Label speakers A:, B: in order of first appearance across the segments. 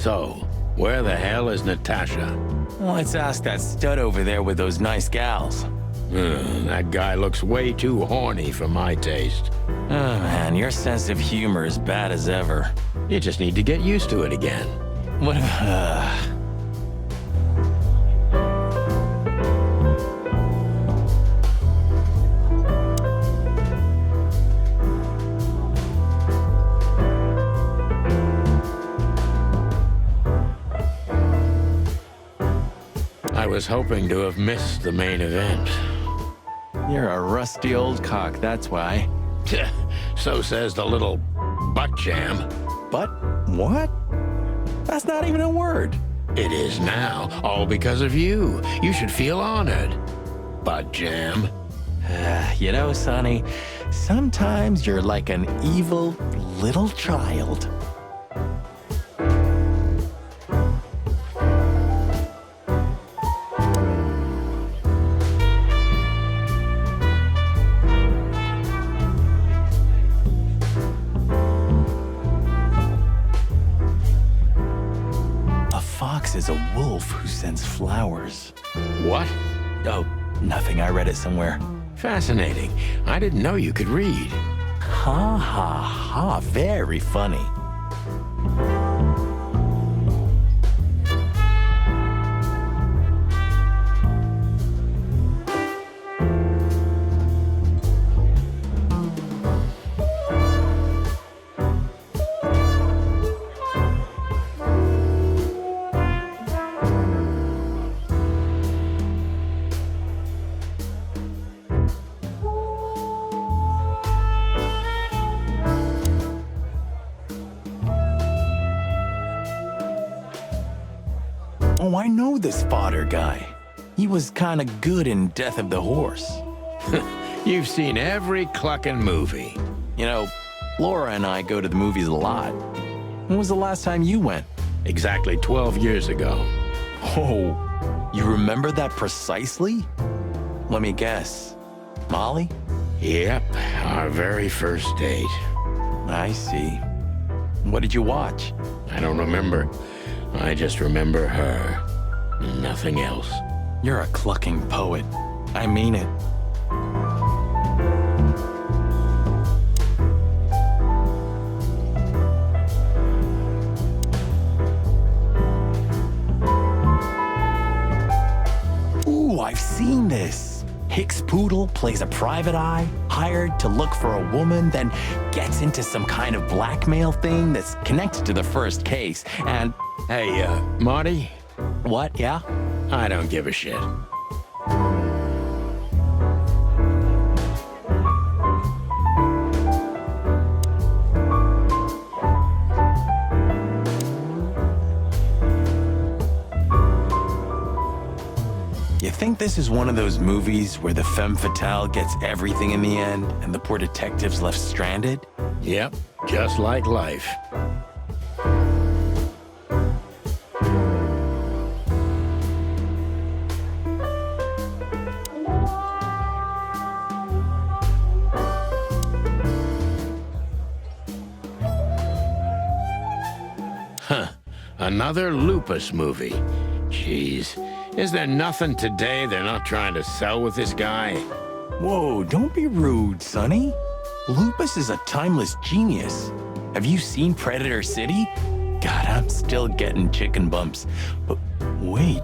A: So, where the hell is Natasha?
B: Let's ask that stud over there with those nice gals.
A: That guy looks way too horny for my taste.
B: Oh man, your sense of humor is bad as ever.
A: You just need to get used to it again.
B: What
A: I was hoping to have missed the main event.
B: You're a rusty old cock, that's why.
A: So says the little butt jam.
B: But what? That's not even a word.
A: It is now, all because of you. You should feel honored. Butt jam.
B: You know, Sonny, sometimes you're like an evil little child. Is a wolf who sends flowers.
A: What?
B: Oh, nothing. I read it somewhere.
A: Fascinating. I didn't know you could read.
B: Ha ha ha. Very funny. Oh, I know this fodder guy. He was kinda good in Death of the Horse.
A: You've seen every clucking movie.
B: You know, Laura and I go to the movies a lot. When was the last time you went?
A: Exactly 12 years ago.
B: Oh, you remember that precisely? Let me guess. Molly?
A: Yep, our very first date.
B: I see. What did you watch?
A: I don't remember. I just remember her. Nothing else.
B: You're a clucking poet. I mean it. Ooh, I've seen this. Hicks Poodle plays a private eye, hired to look for a woman, then gets into some kind of blackmail thing that's connected to the first case, and...
A: Hey, Marty?
B: What, yeah?
A: I don't give a shit.
B: You think this is one of those movies where the femme fatale gets everything in the end and the poor detective's left stranded?
A: Yep, just like life. Another lupus movie. Jeez, is there nothing today they're not trying to sell with this guy?
B: Whoa, don't be rude, Sonny. Lupus is a timeless genius. Have you seen Predator City? God, I'm still getting chicken bumps. But wait,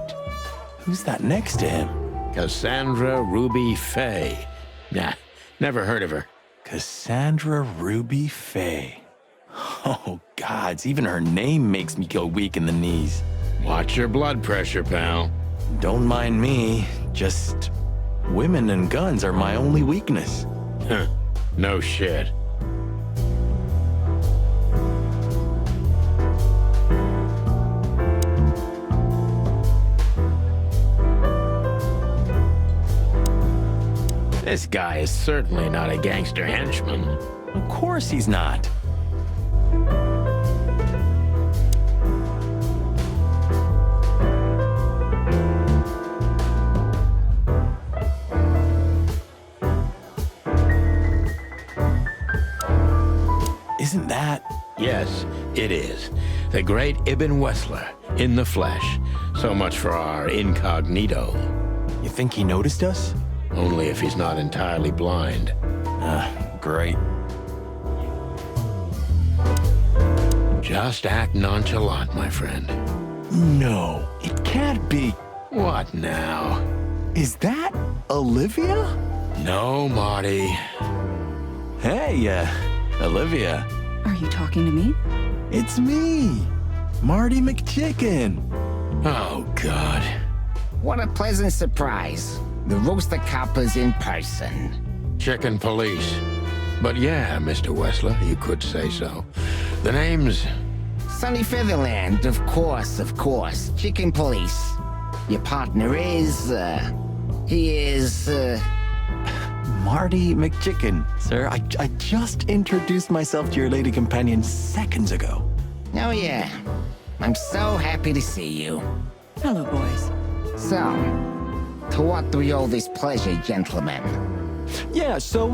B: who's that next to him?
A: Cassandra Ruby Faye. Nah, never heard of her.
B: Cassandra Ruby Faye. Oh, gods, even her name makes me go weak in the knees.
A: Watch your blood pressure, pal.
B: Don't mind me, just women and guns are my only weakness.
A: Huh, no shit. This guy is certainly not a gangster henchman.
B: Of course he's not. Isn't that
A: Yes, it is. The great Ibn Wessler, in the flesh. So much for our incognito.
B: You think he noticed us?
A: Only if he's not entirely blind.
B: Great.
A: Just act nonchalant, my friend.
B: No, it can't be.
A: What now?
B: Is that Olivia?
A: No, Marty.
B: Hey, Olivia.
C: Are you talking to me?
B: It's me, Marty McChicken.
A: Oh, God.
D: What a pleasant surprise. The Rooster Copper's in person.
A: Chicken police. But yeah, Mr. Wessler, you could say so. The name's...
D: Sunny Featherland, of course. Chicken Police. Your partner is, he is,
B: Marty McChicken, sir. I just introduced myself to your lady companion seconds ago.
D: Oh yeah. I'm so happy to see you.
C: Hello, boys.
D: So, to what do we owe this pleasure, gentlemen?
B: Yeah, so,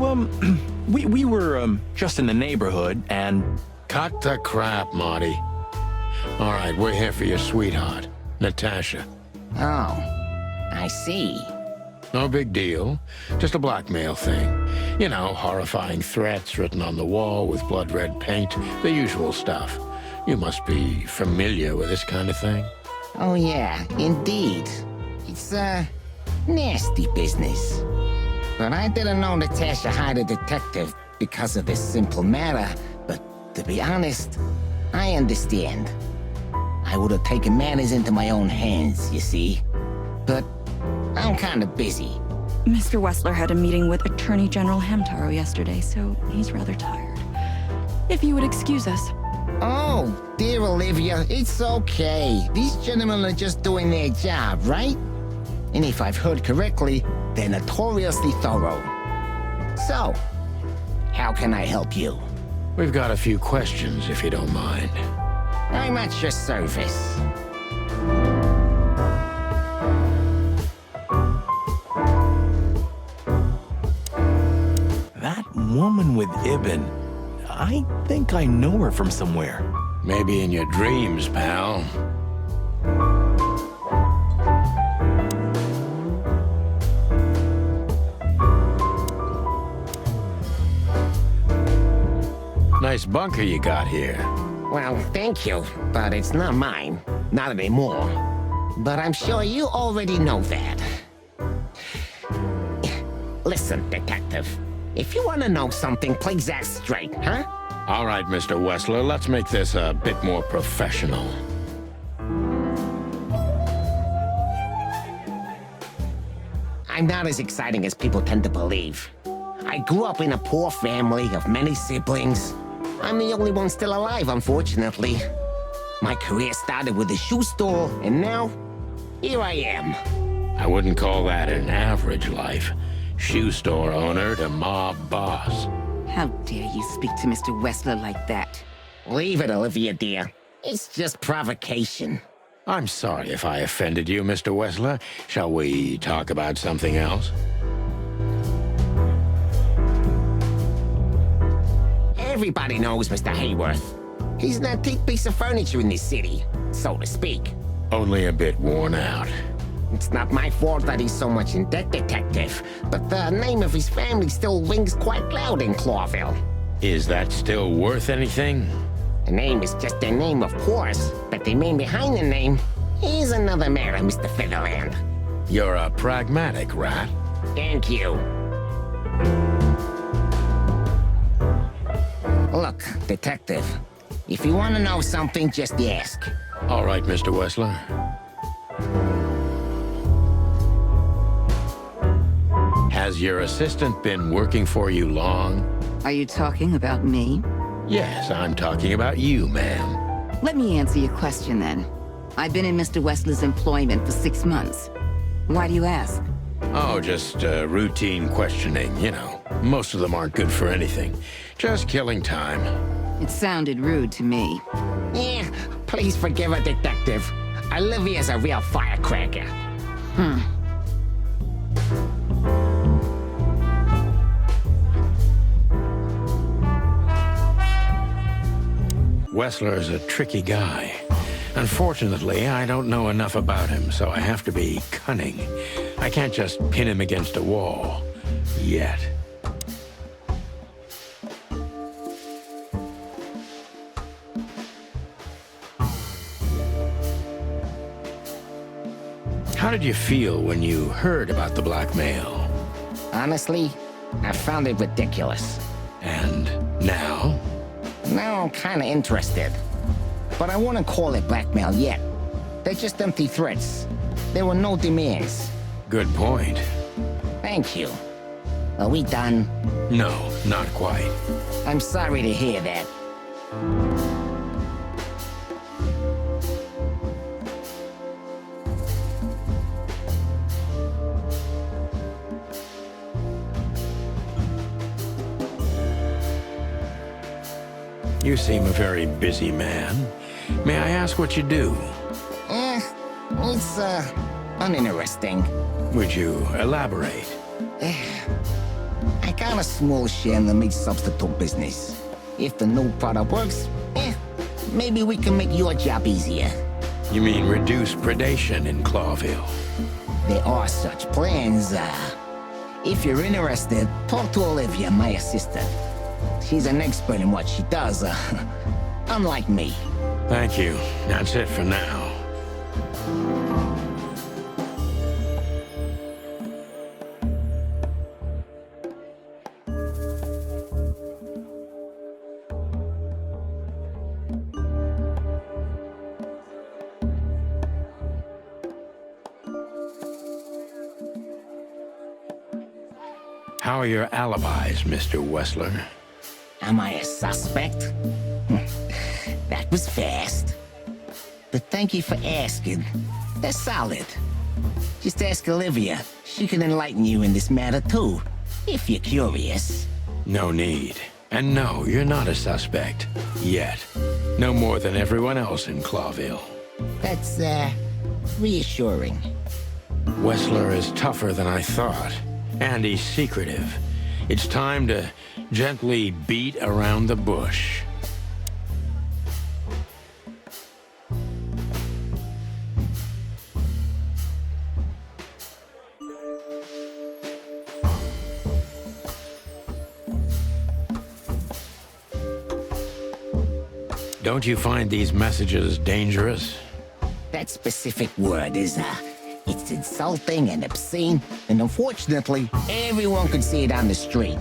B: we were, just in the neighborhood, and...
A: Cut the crap, Marty. All right, we're here for your sweetheart, Natasha.
D: Oh, I see.
A: No big deal. Just a blackmail thing. You know, horrifying threats written on the wall with blood-red paint, the usual stuff. You must be familiar with this kind of thing.
D: Oh yeah, indeed. It's, nasty business. But I didn't know Natasha hired a detective because of this simple matter, but to be honest, I understand. I would have taken matters into my own hands, you see. But I'm kind of busy.
C: Mr. Wessler had a meeting with Attorney General Hamtaro yesterday, so he's rather tired. If you would excuse us.
D: Oh, dear Olivia, it's okay. These gentlemen are just doing their job, right? And if I've heard correctly, they're notoriously thorough. So, how can I help you?
A: We've got a few questions, if you don't mind.
D: I'm at your service.
B: That woman with Ibn, I think I know her from somewhere.
A: Maybe in your dreams, pal. Nice bunker you got here.
D: Well, thank you, but it's not mine. Not anymore. But I'm sure you already know that. Listen, detective. If you want to know something, please ask straight, huh?
A: All right, Mr. Wessler, let's make this a bit more professional.
D: I'm not as exciting as people tend to believe. I grew up in a poor family of many siblings. I'm the only one still alive, unfortunately. My career started with a shoe store, and now, here I am.
A: I wouldn't call that an average life. Shoe store owner to mob boss.
E: How dare you speak to Mr. Wessler like that?
D: Leave it, Olivia, dear. It's just provocation.
A: I'm sorry if I offended you, Mr. Wessler. Shall we talk about something else?
D: Everybody knows Mr. Hayworth. He's an antique piece of furniture in this city, so to speak.
A: Only a bit worn out.
D: It's not my fault that he's so much in debt, detective, but the name of his family still rings quite loud in Clawville.
A: Is that still worth anything?
D: The name is just their name, of course, but the man behind the name is another matter, Mr. Featherland.
A: You're a pragmatic rat.
D: Thank you. Look, detective, if you want to know something, just ask.
A: All right, Mr. Wessler. Has your assistant been working for you long?
E: Are you talking about me?
A: Yes, I'm talking about you, ma'am.
E: Let me answer your question then. I've been in Mr. Wessler's employment for 6 months. Why do you ask?
A: Oh, just routine questioning, you know. Most of them aren't good for anything. Just killing time.
E: It sounded rude to me.
D: Yeah, please forgive her, detective. Olivia's a real firecracker.
A: Wessler's a tricky guy. Unfortunately, I don't know enough about him, so I have to be cunning. I can't just pin him against a wall. Yet. How did you feel when you heard about the blackmail?
D: Honestly, I found it ridiculous.
A: And now?
D: Now I'm kinda interested. But I wouldn't call it blackmail yet. They're just empty threats. There were no demands.
A: Good point.
D: Thank you. Are we done?
A: No, not quite.
D: I'm sorry to hear that.
A: You seem a very busy man. May I ask what you do?
D: It's, uninteresting.
A: Would you elaborate?
D: I got a small share in the meat substitute business. If the new product works, maybe we can make your job easier.
A: You mean reduce predation in Clawville?
D: There are such plans. If you're interested, talk to Olivia, my assistant. She's an expert in what she does, unlike me.
A: Thank you. That's it for now. How are your alibis, Mr. Wessler?
D: Am I a suspect? That was fast. But thank you for asking. They're solid. Just ask Olivia. She can enlighten you in this matter too, if you're curious.
A: No need. And no, you're not a suspect. Yet. No more than everyone else in Clawville.
D: That's, reassuring.
A: Wessler is tougher than I thought. And he's secretive. It's time to gently beat around the bush. Don't you find these messages dangerous?
D: That specific word is, it's insulting and obscene, and unfortunately, everyone can see it on the street.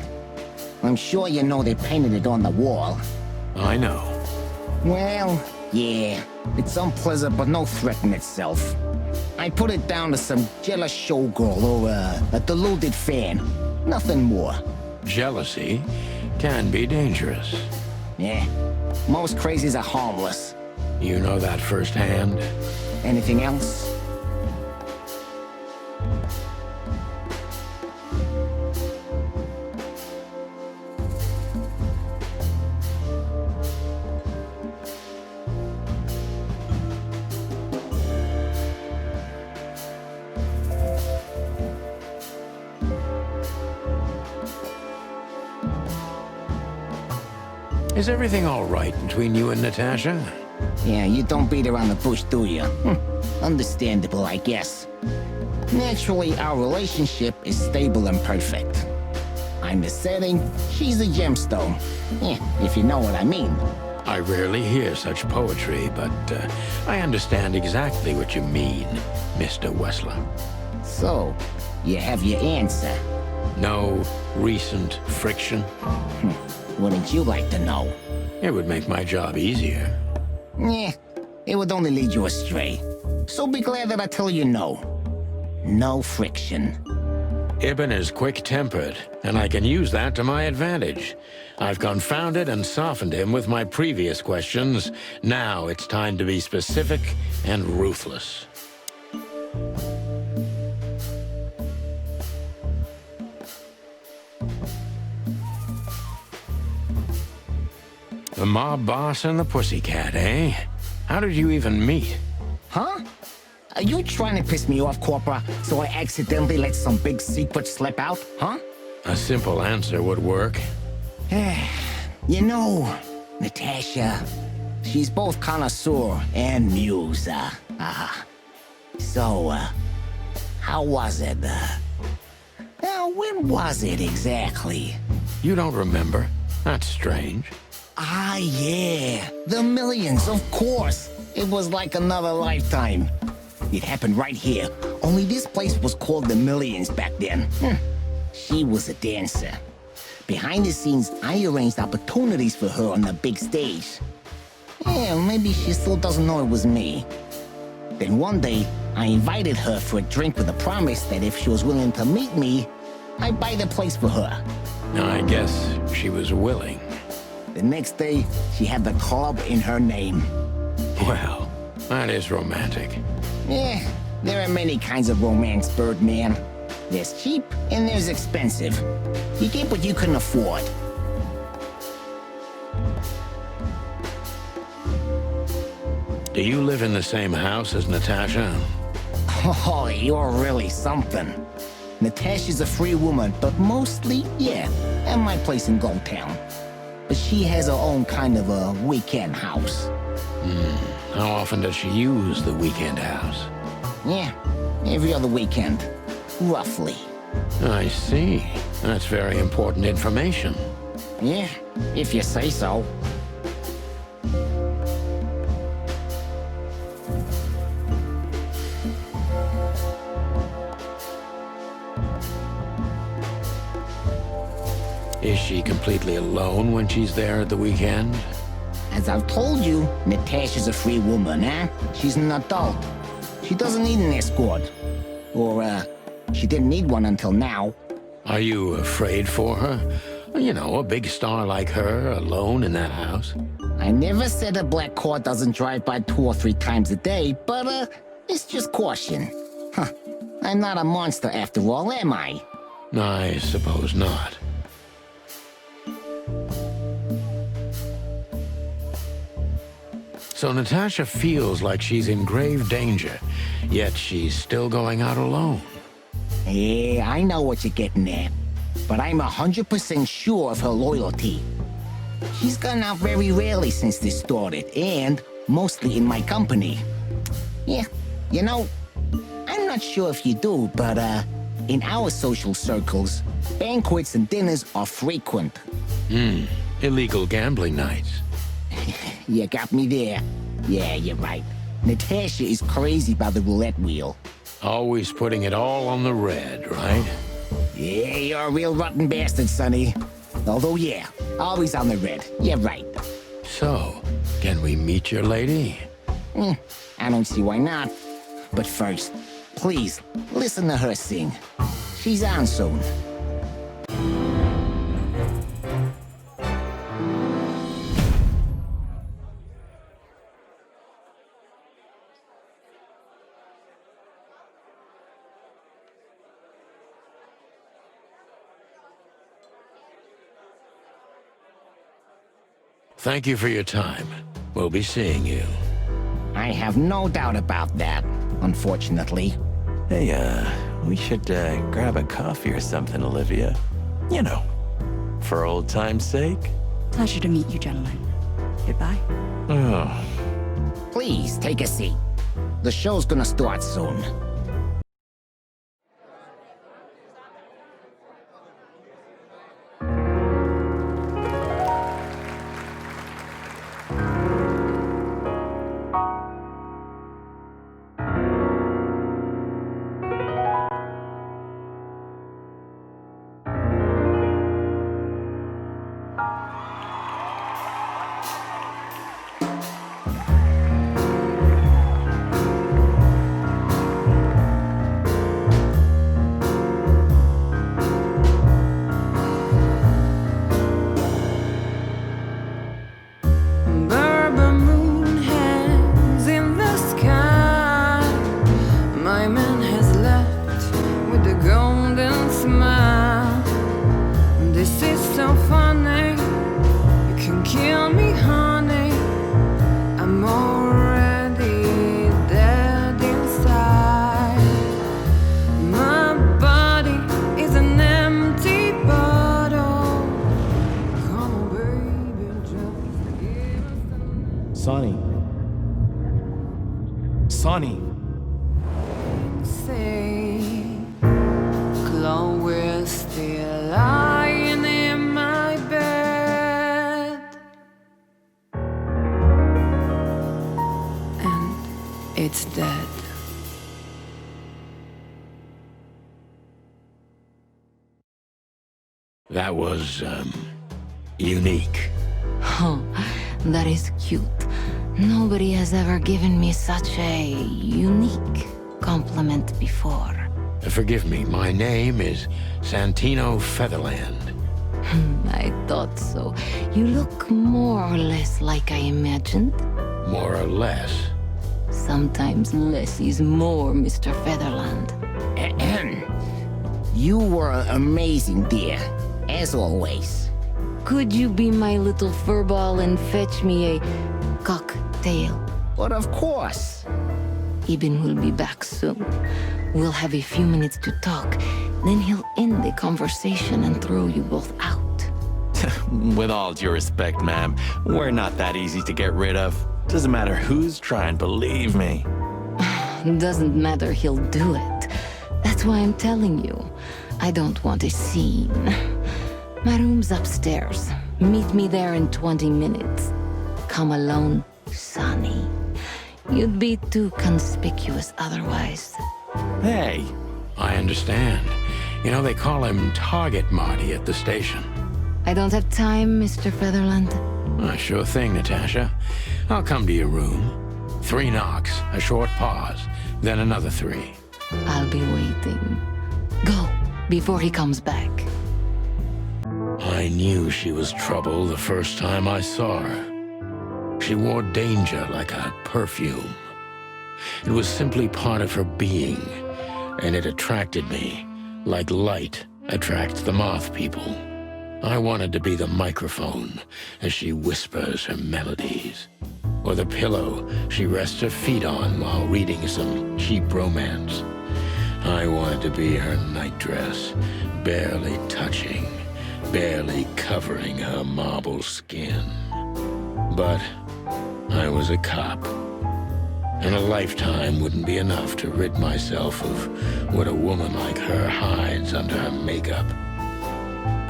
D: I'm sure you know they painted it on the wall.
A: I know.
D: Well, yeah, it's unpleasant but no threat in itself. I put it down to some jealous showgirl or a deluded fan. Nothing more.
A: Jealousy can be dangerous.
D: Yeah, most crazies are harmless.
A: You know that firsthand?
D: Anything else?
A: Is everything all right between you and Natasha?
D: Yeah, you don't beat around the bush, do you? Understandable, I guess. Naturally, our relationship is stable and perfect. I'm the setting, she's the gemstone. Yeah, if you know what I mean.
A: I rarely hear such poetry, but I understand exactly what you mean, Mr. Wessler.
D: So, you have your answer.
A: No recent friction?
D: Wouldn't you like to know?
A: It would make my job easier.
D: Yeah, it would only lead you astray. So be glad that I tell you no. No friction.
A: Ibn is quick-tempered, and I can use that to my advantage. I've confounded and softened him with my previous questions. Now it's time to be specific and ruthless. The mob boss and the pussycat, eh? How did you even meet?
D: Huh? Are you trying to piss me off, Corpora, so I accidentally let some big secret slip out, huh?
A: A simple answer would work.
D: You know, Natasha, She's both connoisseur and muse. So, how was it? When was it exactly?
A: You don't remember? That's strange.
D: Ah, yeah. The Millions, of course. It was like another lifetime. It happened right here. Only this place was called the Millions back then. She was a dancer. Behind the scenes, I arranged opportunities for her on the big stage. Yeah, maybe she still doesn't know it was me. Then one day, I invited her for a drink with a promise that if she was willing to meet me, I'd buy the place for her.
A: I guess she was willing.
D: The next day, she had the club in her name.
A: Well, that is romantic.
D: Yeah, there are many kinds of romance, Birdman. There's cheap and there's expensive. You get what you can afford.
A: Do you live in the same house as Natasha?
D: Oh, you're really something. Natasha's a free woman, but mostly, yeah, at my place in Gold Town. But she has her own kind of a weekend house.
A: How often does she use the weekend house?
D: Yeah, every other weekend, roughly.
A: I see. That's very important information.
D: Yeah, if you say so.
A: Is she completely alone when she's there at the weekend?
D: As I've told you, Natasha's a free woman, huh? She's an adult. She doesn't need an escort. Or, she didn't need one until now.
A: Are you afraid for her? You know, a big star like her, alone in that house.
D: I never said a black car doesn't drive by 2 or 3 times a day, but, it's just caution. Huh. I'm not a monster after all, am I?
A: I suppose not. So Natasha feels like she's in grave danger, yet she's still going out alone.
D: Yeah, I know what you're getting at. But I'm 100% sure of her loyalty. She's gone out very rarely since this started, and mostly in my company. Yeah, you know, I'm not sure if you do, but, in our social circles, banquets and dinners are frequent.
A: Illegal gambling nights.
D: You got me there. Yeah, you're right. Natasha is crazy about the roulette wheel.
A: Always putting it all on the red, right?
D: Yeah, you're a real rotten bastard, Sonny. Although, yeah, always on the red. Yeah, right.
A: So, can we meet your lady?
D: I don't see why not. But first, please, listen to her sing. She's on soon.
A: Thank you for your time. We'll be seeing you.
D: I have no doubt about that, unfortunately.
B: Hey, we should grab a coffee or something, Olivia. You know, for old time's sake.
C: Pleasure to meet you, gentlemen. Goodbye.
B: Oh.
D: Please, take a seat. The show's gonna start soon.
B: Sonny. Sonny.
F: Say, Chloe, we're still lying in my bed, and it's dead.
A: That was, unique.
E: Oh, that is cute. Nobody has ever given me such a unique compliment before.
A: Forgive me, my name is Santino Featherland.
E: I thought so. You look more or less like I imagined.
A: More or less.
E: Sometimes less is more, Mr. Featherland.
D: Ahem. You were amazing, dear, as always.
E: Could you be my little furball and fetch me a cocktail?
D: But of course.
E: Ibn will be back soon. We'll have a few minutes to talk. Then he'll end the conversation and throw you both out.
B: With all due respect, ma'am, we're not that easy to get rid of. Doesn't matter who's trying, believe me.
E: Doesn't matter, he'll do it. That's why I'm telling you. I don't want a scene. My room's upstairs. Meet me there in 20 minutes. Come alone, Sonny. You'd be too conspicuous otherwise.
B: Hey,
A: I understand. You know, they call him Target Marty at the station.
E: I don't have time, Mr. Featherland.
A: Sure thing, Natasha. I'll come to your room. 3 knocks, a short pause, then another 3.
E: I'll be waiting. Go, before he comes back.
A: I knew she was trouble the first time I saw her. She wore danger like a perfume. It was simply part of her being, and it attracted me, like light attracts the moth people. I wanted to be the microphone as she whispers her melodies, or the pillow she rests her feet on while reading some cheap romance. I wanted to be her nightdress, barely touching, barely covering her marble skin. But I was a cop, and a lifetime wouldn't be enough to rid myself of what a woman like her hides under her makeup.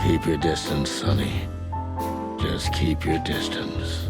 A: Keep your distance, Sonny. Just keep your distance.